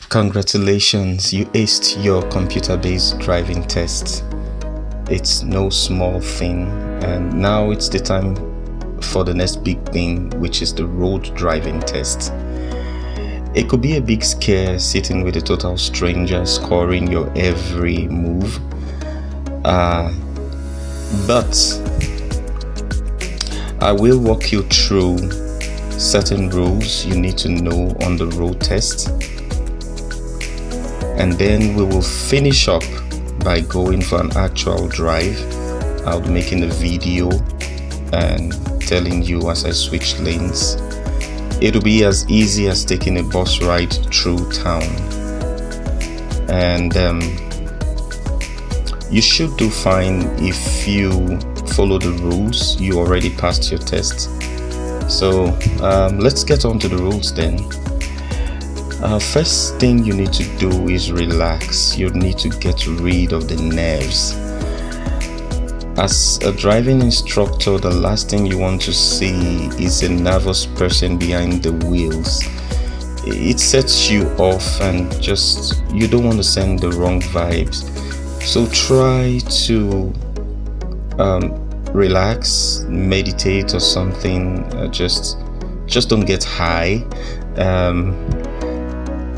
Congratulations, you aced your computer-based driving test. It's no small thing, and now it's the time for the next big thing, which is the road driving test. It could be a big scare sitting with a total stranger scoring your every move, but I will walk you through certain rules you need to know on the road test, and then we will finish up by going for an actual drive. I'll be making a video and telling you as I switch lanes. It'll be as easy as taking a bus ride through town, and you should do fine if you follow the rules. You already passed your test, so let's get on to the rules then. First thing you need to do is relax. You need to get rid of the nerves. As a driving instructor, the last thing you want to see is a nervous person behind the wheels. It sets you off, and just you don't want to send the wrong vibes. So try to relax, meditate or something. Just don't get high.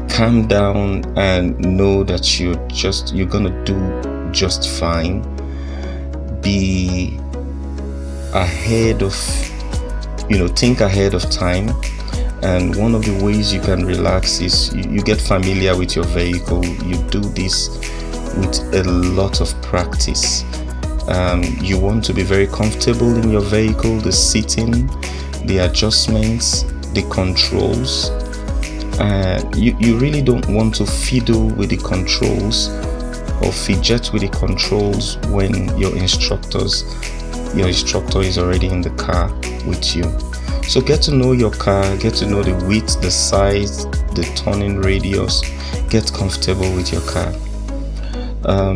Calm down and know that you're gonna do just fine. Be ahead of, think ahead of time. And one of the ways you can relax is you get familiar with your vehicle. You do this with a lot of practice. You want to be very comfortable in your vehicle, the seating, the adjustments, the controls. You really don't want to fiddle with the controls or fidget with the controls when your instructor is already in the car with you. So get to know your car, get to know the width, the size, the turning radius. Get comfortable with your car.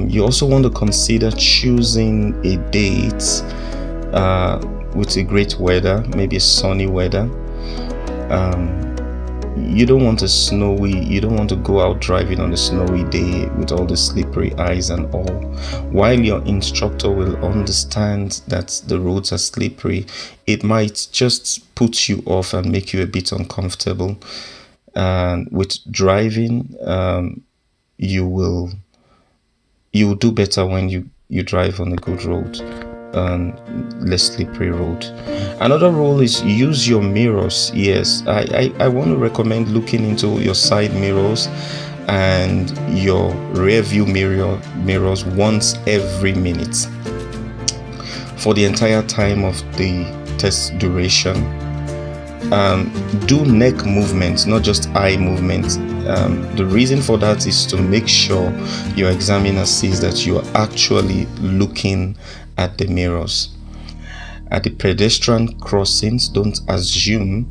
You also want to consider choosing a date with a great weather, maybe sunny weather. You don't want you don't want to go out driving on a snowy day with all the slippery ice and all. While your instructor will understand that the roads are slippery, it might just put you off and make you a bit uncomfortable. And with driving, you will do better when you drive on a good road, less slippery road. Another rule is use your mirrors. Yes, I want to recommend looking into your side mirrors and your rear view mirrors once every minute for the entire time of the test duration. Do neck movements, not just eye movements. The reason for that is to make sure your examiner sees that you are actually looking at the mirrors. At the pedestrian crossings, don't assume,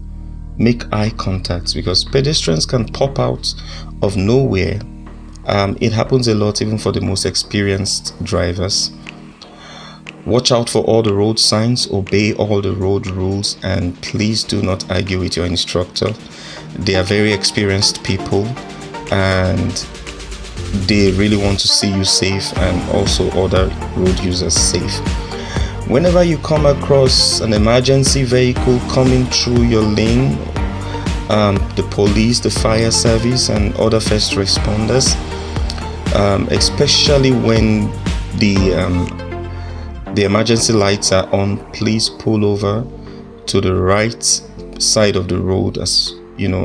make eye contact, because pedestrians can pop out of nowhere. It happens a lot even for the most experienced drivers. Watch out for all the road signs, obey all the road rules, and please do not argue with your instructor. They are very experienced people, and they really want to see you safe and also other road users safe. Whenever you come across an emergency vehicle coming through your lane, the police, the fire service, and other first responders, especially when the emergency lights are on, please pull over to the right side of the road, as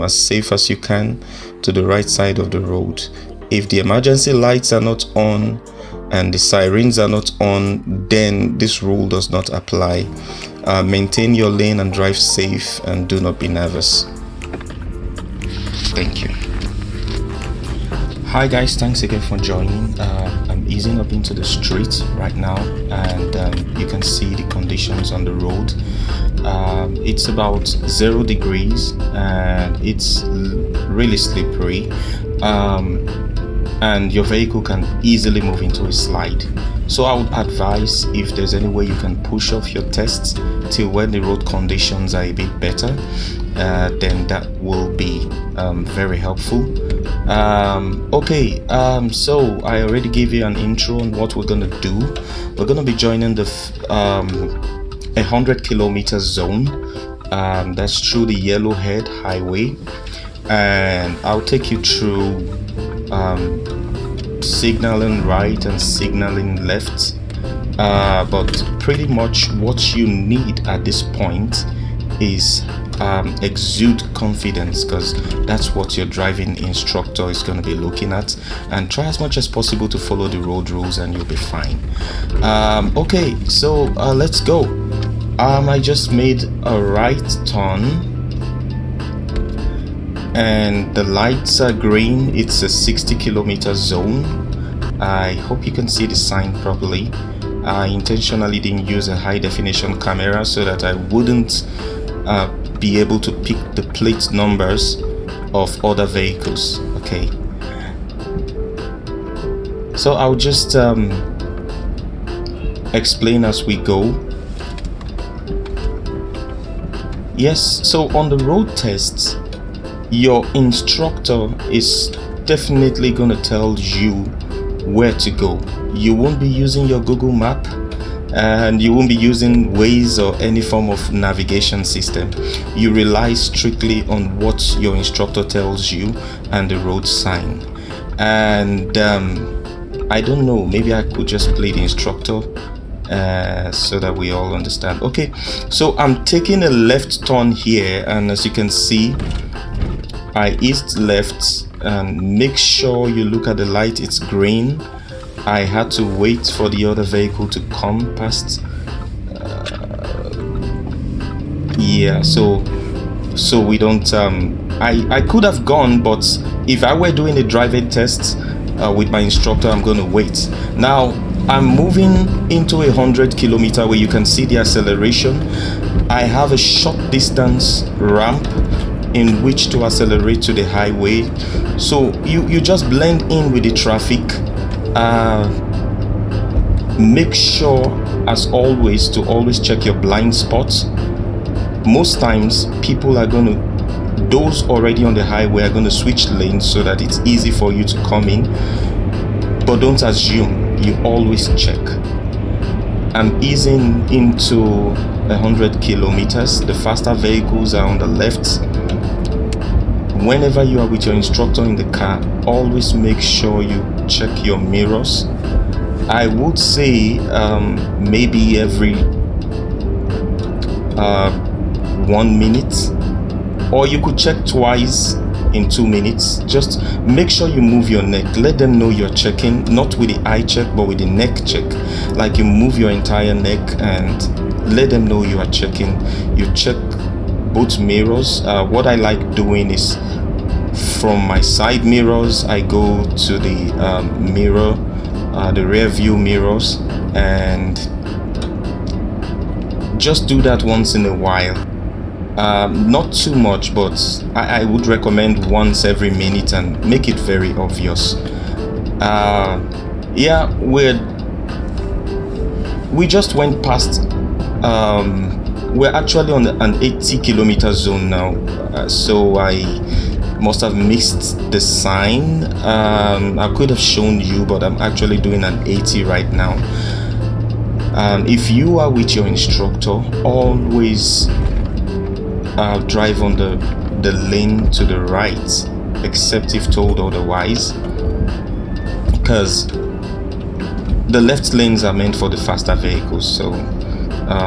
safe as you can, to the right side of the road. If the emergency lights are not on and the sirens are not on, then this rule does not apply. Maintain your lane and drive safe, and do not be nervous. Thank you. Hi guys, thanks again for joining. I'm easing up into the street right now, and you can see the conditions on the road. It's about 0 degrees and it's really slippery, and your vehicle can easily move into a slide. So I would advise, if there's any way you can push off your tests till when the road conditions are a bit better, then that will be very helpful. Okay, so I already gave you an intro on what we're gonna do. We're gonna be joining the 100-kilometer zone. That's through the Yellowhead Highway, and I'll take you through signaling right and signaling left. But pretty much what you need at this point is exude confidence, because that's what your driving instructor is going to be looking at, and try as much as possible to follow the road rules and you'll be fine. Okay, so let's go. I just made a right turn and the lights are green. It's a 60-kilometer zone. I hope you can see the sign properly. I intentionally didn't use a high-definition camera so that I wouldn't be able to pick the plate numbers of other vehicles. Okay, so I'll just explain as we go. Yes, so on the road tests, your instructor is definitely going to tell you where to go. You won't be using your Google map, and you won't be using Waze or any form of navigation system. You rely strictly on what your instructor tells you and the road sign. And I don't know, maybe I could just play the instructor so that we all understand. Okay, so I'm taking a left turn here, and as you can see, I east left, and make sure you look at the light. It's green. I had to wait for the other vehicle to come past. Yeah, so we don't I could have gone, but if I were doing a driving test with my instructor, I'm going to wait. Now I'm moving into 100-kilometer where you can see the acceleration. I have a short distance ramp in which to accelerate to the highway, so you just blend in with the traffic. Make sure, as always, to always check your blind spots. Most times people are going to, those already on the highway are going to switch lanes so that it's easy for you to come in, but don't assume. You always check. I'm easing into 100 kilometers. The faster vehicles are on the left. Whenever you are with your instructor in the car, always make sure you check your mirrors. I would say maybe every 1 minute, or you could check twice in 2 minutes. Just make sure you move your neck. Let them know you're checking, not with the eye check but with the neck check. Like you move your entire neck and let them know you are checking. You check both mirrors. What I like doing is, from my side mirrors, I go to the mirror, the rear view mirrors, and just do that once in a while. Not too much, but I would recommend once every minute and make it very obvious. Yeah, we just went past. We're actually on an 80-kilometer zone now, so I must have missed the sign. I could have shown you, but I'm actually doing an 80 right now. If you are with your instructor, always drive on the lane to the right, except if told otherwise, because the left lanes are meant for the faster vehicles. So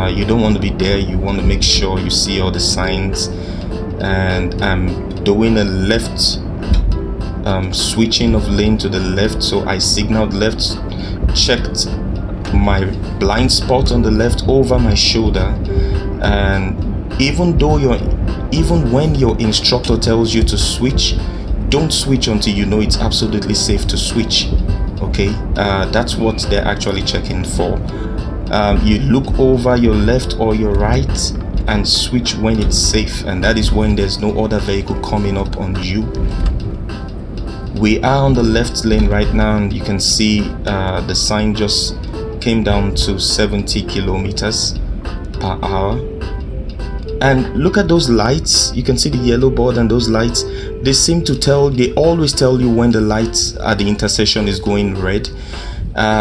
you don't want to be there. You want to make sure you see all the signs. And I'm doing a left, switching of lane to the left, so I signaled left, checked my blind spot on the left over my shoulder, and even when your instructor tells you to switch, don't switch until you know it's absolutely safe to switch. Okay, that's what they're actually checking for. You look over your left or your right and switch when it's safe, and that is when there's no other vehicle coming up on you. We are on the left lane right now, and you can see the sign just came down to 70 kilometers per hour. And look at those lights. You can see the yellow board and those lights. they seem to they always tell you when the lights at the intersection is going red.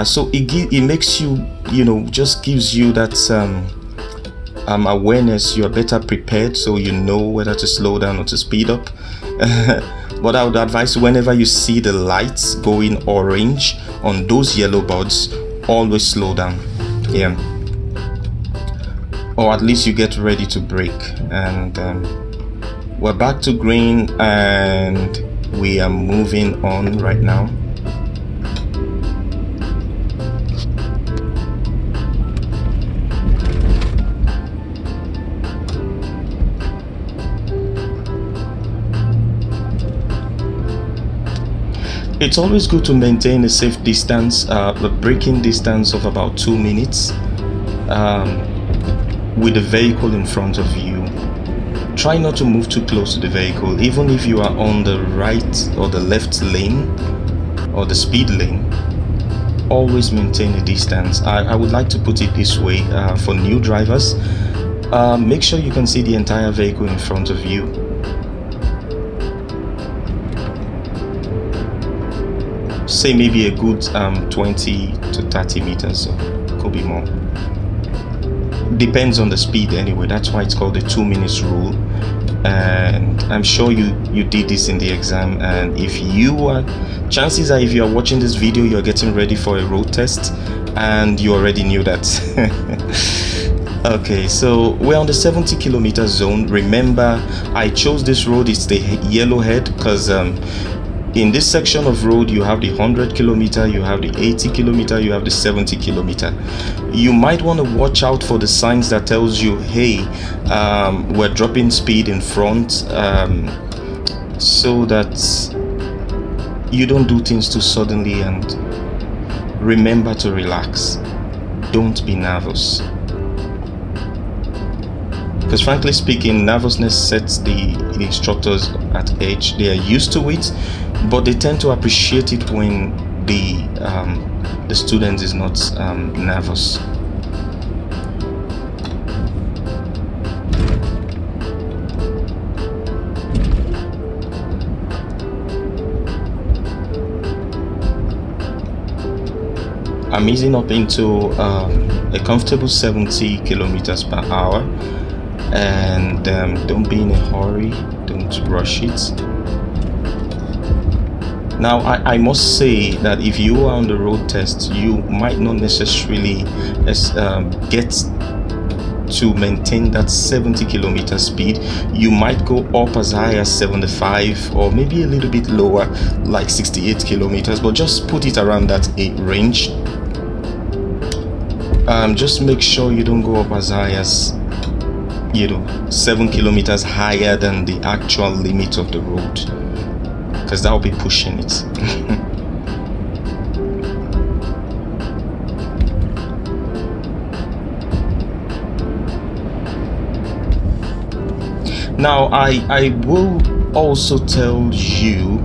So it makes you, just gives you that awareness. You're better prepared, so you know whether to slow down or to speed up. But I would advise, whenever you see the lights going orange on those yellow buds, always slow down. Yeah, or at least you get ready to brake. And we're back to green, and we are moving on right now. It's always good to maintain a safe distance, the braking distance of about 2 minutes with the vehicle in front of you. Try not to move too close to the vehicle, even if you are on the right or the left lane or the speed lane. Always maintain a distance. I would like to put it this way, for new drivers, make sure you can see the entire vehicle in front of you. Say maybe a good 20 to 30 meters, or could be more. Depends on the speed anyway. That's why it's called the 2 minutes rule. And I'm sure you did this in the exam. And if you are, chances are, if you are watching this video, you're getting ready for a road test and you already knew that. Okay, so we're on the 70 kilometer zone. Remember, I chose this road, it's the yellowhead, because in this section of road you have the 100 kilometer, you have the 80 kilometer, you have the 70 kilometer. You might want to watch out for the signs that tells you, hey, we're dropping speed in front, so that you don't do things too suddenly. And remember to relax. Don't be nervous, because frankly speaking, nervousness sets the instructors at edge. They are used to it, but they tend to appreciate it when the student is not nervous. I'm easing up into a comfortable 70 kilometers per hour, and don't be in a hurry, don't rush it. Now I must say that if you are on the road test, you might not necessarily get to maintain that 70 kilometer speed. You might go up as high as 75, or maybe a little bit lower, like 68 kilometers, but just put it around that range. Just make sure you don't go up as high as 7 kilometers higher than the actual limit of the road, because that will be pushing it. Now I will also tell you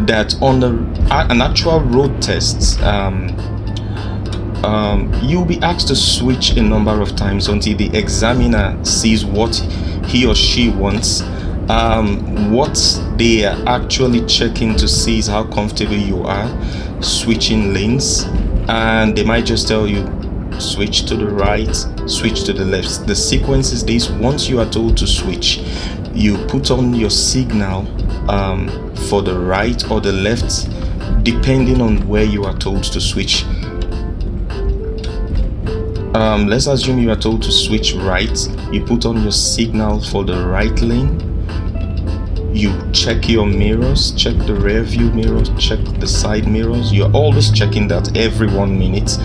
that on an actual road test, you'll be asked to switch a number of times until the examiner sees what he or she wants. What they are actually checking to see is how comfortable you are switching lanes, and they might just tell you switch to the right, switch to the left. The sequence is this: once you are told to switch, you put on your signal for the right or the left, depending on where you are told to switch. Let's assume you are told to switch right. You put on your signal for the right lane. You check your mirrors, check the rear view mirrors, check the side mirrors. You're always checking that every 1 minute.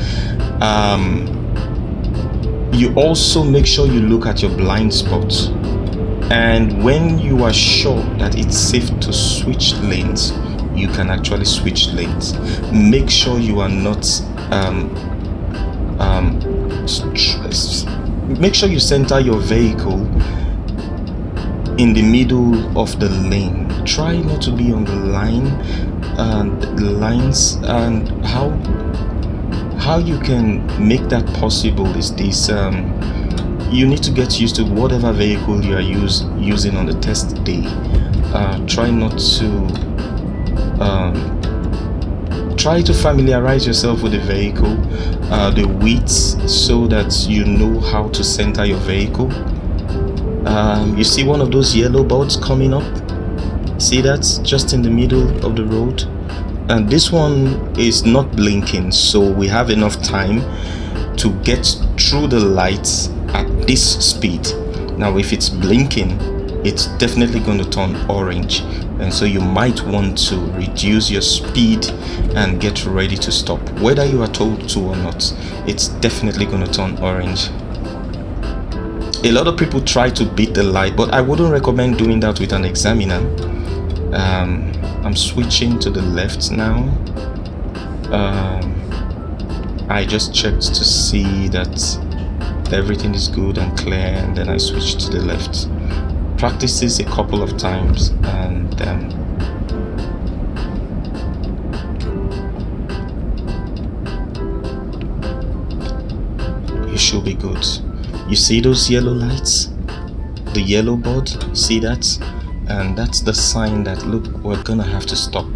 You also make sure you look at your blind spots. And when you are sure that it's safe to switch lanes, you can actually switch lanes. Make sure you are not make sure you center your vehicle in the middle of the lane. Try not to be on the lines. And how you can make that possible is this: you need to get used to whatever vehicle you are using on the test day. try not to try to familiarize yourself with the vehicle, the widths, so that you know how to center your vehicle. You see one of those yellow boards coming up? See, that's just in the middle of the road, and this one is not blinking, so we have enough time to get through the lights at this speed. Now if it's blinking, it's definitely going to turn orange, and so you might want to reduce your speed and get ready to stop. Whether you are told to or not, it's definitely going to turn orange. A lot of people try to beat the light, but I wouldn't recommend doing that with an examiner. I'm switching to the left now. I just checked to see that everything is good and clear, and then I switched to the left. Practice this a couple of times, and you should be good. You see those yellow lights? The yellow board, see that? And that's the sign that, look, we're gonna have to stop.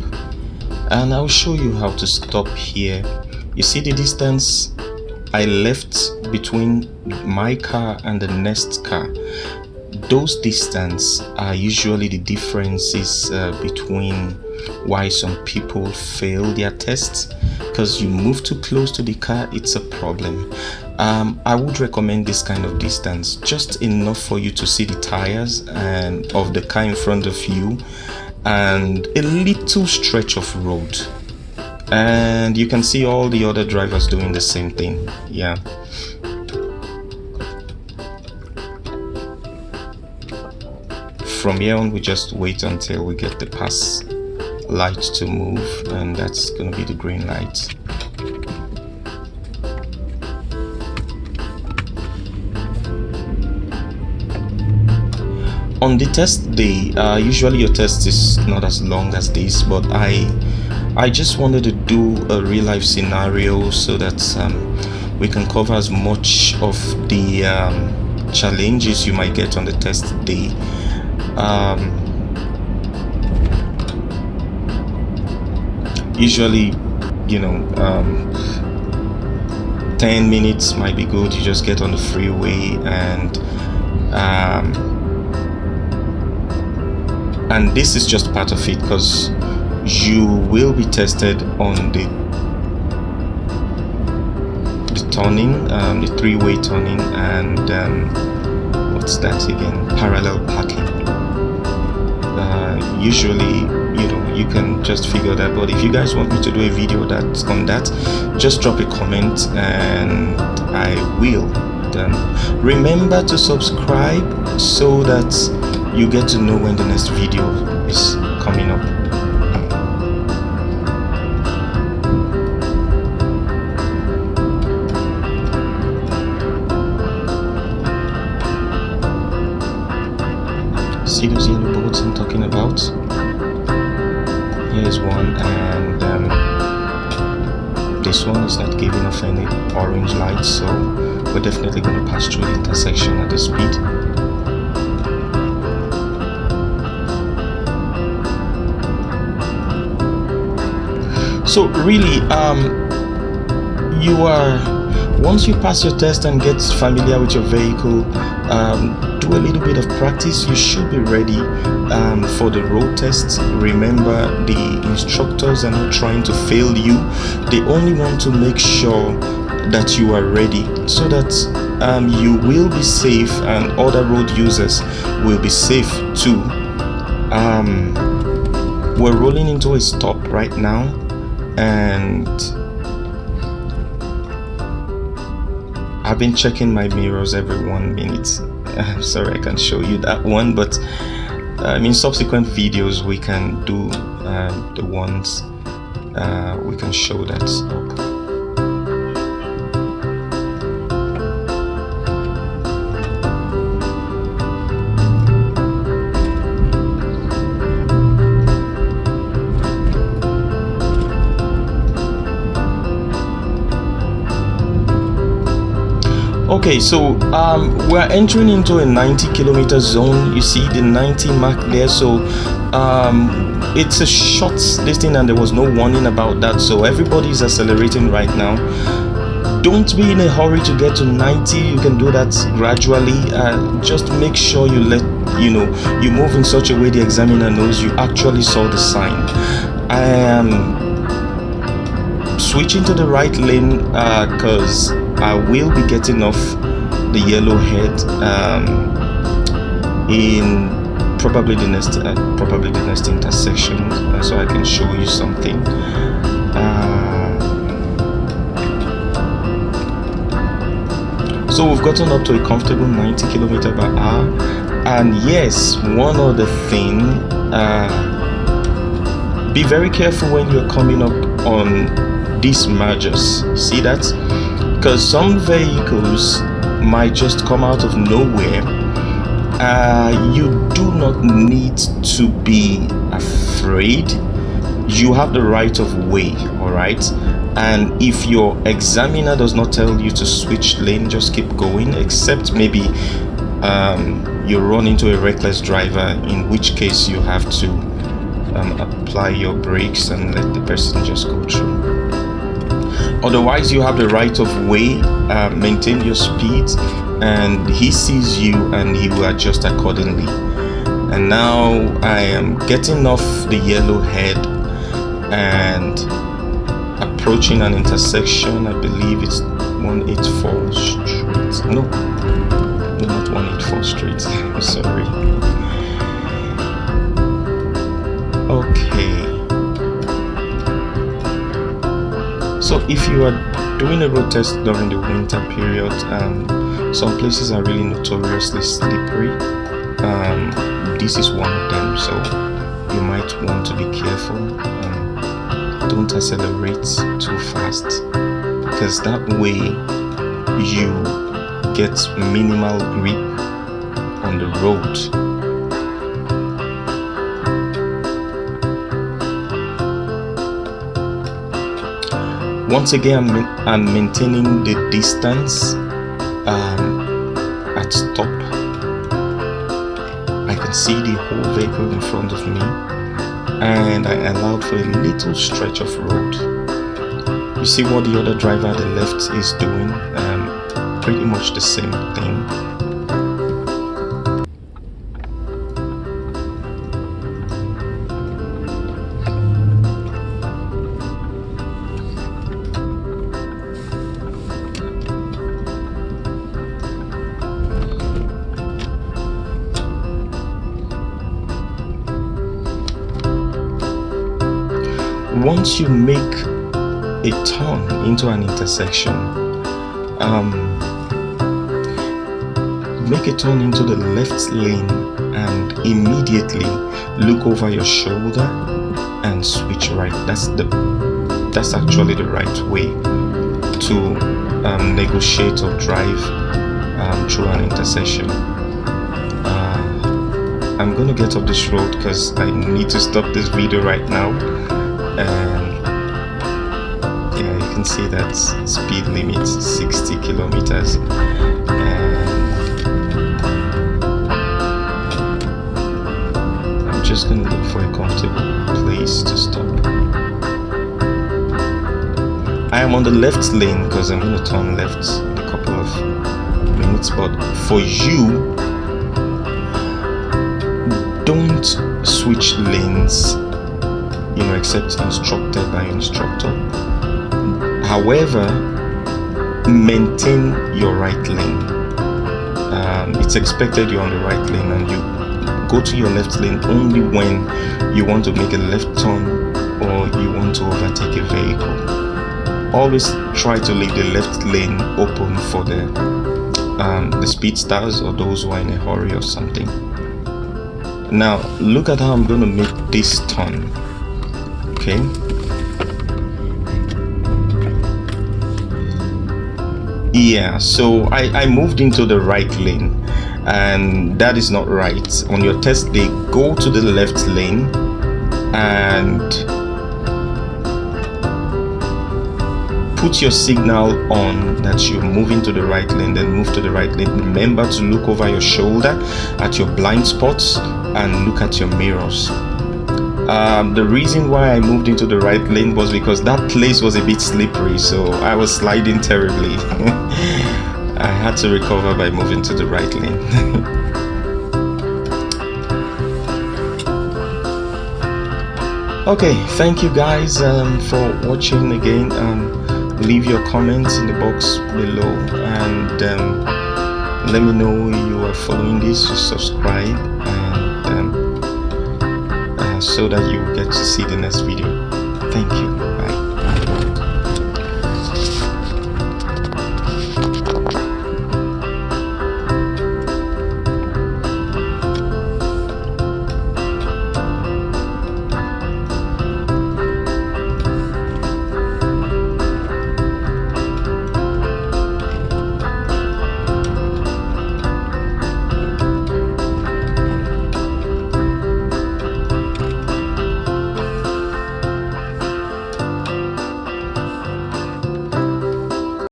And I'll show you how to stop here. You see the distance I left between my car and the next car? Those distance are usually the differences between why some people fail their tests. Because you move too close to the car, it's a problem. I would recommend this kind of distance, just enough for you to see the tires and of the car in front of you, and a little stretch of road, and you can see all the other drivers doing the same thing. Yeah. From here on, we just wait until we get the pass light to move, and that's going to be the green light. On the test day, usually your test is not as long as this, but I just wanted to do a real life scenario so that we can cover as much of the challenges you might get on the test day. Usually, 10 minutes might be good. You just get on the freeway, and this is just part of it, because you will be tested on the turning, the three-way turning, and what's that again? Parallel parking. Usually, you can just figure that, but if you guys want me to do a video that's on that, just drop a comment and I will. Then remember to subscribe so that you get to know when the next video is coming up. See those yellow boards I'm talking about? Here's one, and this one is not giving off any orange lights, so we're definitely going to pass through the intersection at this speed. So really, once you pass your test and get familiar with your vehicle, do a little bit of practice, you should be ready for the road test. Remember, the instructors are not trying to fail you. They only want to make sure that you are ready, so that you will be safe and other road users will be safe too. We're rolling into a stop right now, and I've been checking my mirrors every 1 minute. Sorry, I can't show you that one, but in subsequent videos we can do the ones we can show that stop. Okay, so we're entering into a 90 kilometer zone. You see the 90 mark there, so It's a short distance and there was no warning about that, so everybody's accelerating right now. Don't be in a hurry to get to 90. You can do that gradually. Just make sure you you move in such a way the examiner knows you actually saw the sign. I am switching to the right lane because I will be getting off the yellowhead in probably the next intersection, so I can show you something. So we've gotten up to a comfortable 90 km/h, and yes, one other thing, be very careful when you're coming up on these mergers. See that? Because some vehicles might just come out of nowhere. You do not need to be afraid. You have the right of way, all right? And if your examiner does not tell you to switch lane, just keep going, except maybe you run into a reckless driver, in which case you have to apply your brakes and let the person just go through. Otherwise, you have the right of way. Maintain your speed, and he sees you and he will adjust accordingly. And now I am getting off the yellowhead and approaching an intersection. I believe it's 184 Street. No, not 184 Street. Sorry. Okay. So if you are doing a road test during the winter period, some places are really notoriously slippery. This is one of them, so you might want to be careful. Don't accelerate too fast, because that way you get minimal grip on the road. Once again, I'm maintaining the distance at stop. I can see the whole vehicle in front of me, and I allowed for a little stretch of road. You see what the other driver at the left is doing? Pretty much the same thing. Once you make a turn into an intersection, make a turn into the left lane and immediately look over your shoulder and switch right. That's actually the right way to negotiate or drive through an intersection. I'm gonna get off this road because I need to stop this video right now. And yeah, you can see that speed limit 60 kilometers, and I'm just gonna look for a comfortable place to stop. I am on the left lane because I'm gonna turn left in a couple of minutes, but for you, don't switch lanes, except instructed by your instructor. However, maintain your right lane. It's expected you're on the right lane, and you go to your left lane only when you want to make a left turn or you want to overtake a vehicle. Always try to leave the left lane open for the speedsters or those who are in a hurry or something. Now look at how I'm going to make this turn. Okay, yeah, so I moved into the right lane, and that is not right. On your test day, go to the left lane and put your signal on that you're moving to the right lane, then move to the right lane. Remember to look over your shoulder at your blind spots and look at your mirrors. The reason why I moved into the right lane was because that place was a bit slippery, so I was sliding terribly. I had to recover by moving to the right lane. Okay, thank you guys for watching again. Leave your comments in the box below, and let me know you are following this. Just subscribe, and so that you get to see the next video. Thank you.